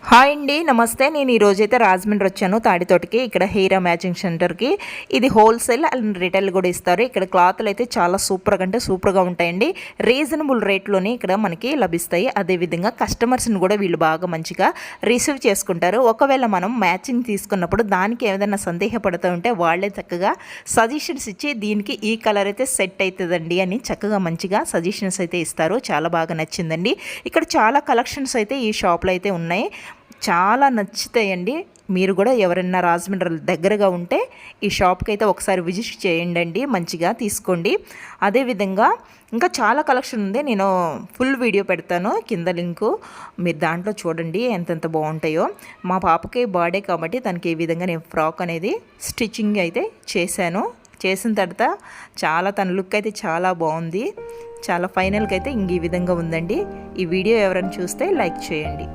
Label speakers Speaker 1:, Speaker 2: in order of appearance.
Speaker 1: Hi అండి, నమస్తే. నేను ఈరోజైతే రాజమండ్రి వచ్చాను తాడితోటకి. ఇక్కడ హెయిర్ మ్యాచింగ్ సెంటర్కి. ఇది హోల్సేల్ అండ్ రిటైల్ కూడా ఇస్తారు. ఇక్కడ క్లాత్లు అయితే చాలా సూపర్గా అంటే సూపర్గా ఉంటాయండి. రీజనబుల్ రేట్లోనే ఇక్కడ మనకి లభిస్తాయి. అదేవిధంగా కస్టమర్స్ని కూడా వీళ్ళు బాగా మంచిగా రిసీవ్ చేసుకుంటారు. ఒకవేళ మనం మ్యాచింగ్ తీసుకున్నప్పుడు దానికి ఏదైనా సందేహపడుతూ ఉంటే వాళ్ళే చక్కగా సజెషన్స్ ఇచ్చి దీనికి ఈ కలర్ అయితే సెట్ అవుతుందండి అని చక్కగా మంచిగా సజెషన్స్ అయితే ఇస్తారు. చాలా బాగా నచ్చిందండి. ఇక్కడ చాలా కలెక్షన్స్ అయితే ఈ షాప్లో అయితే ఉన్నాయి. చాలా నచ్చుతాయండి. మీరు కూడా ఎవరైనా రాజమండ్రి దగ్గరగా ఉంటే ఈ షాప్కి అయితే ఒకసారి విజిట్ చేయండి, మంచిగా తీసుకోండి. అదేవిధంగా ఇంకా చాలా కలెక్షన్ ఉంది. నేను ఫుల్ వీడియో పెడతాను, కింద లింకు, మీరు దాంట్లో చూడండి ఎంతెంత బాగుంటాయో. మా పాపకి బర్త్డే కాబట్టి తనకి ఈ విధంగా నేను ఫ్రాక్ అనేది స్టిచ్చింగ్ అయితే చేసిన తర్వాత తన లుక్ అయితే చాలా బాగుంది. చాలా ఫైనల్గా అయితే ఈ విధంగా ఉందండి. ఈ వీడియో ఎవరైనా చూస్తే లైక్ చేయండి.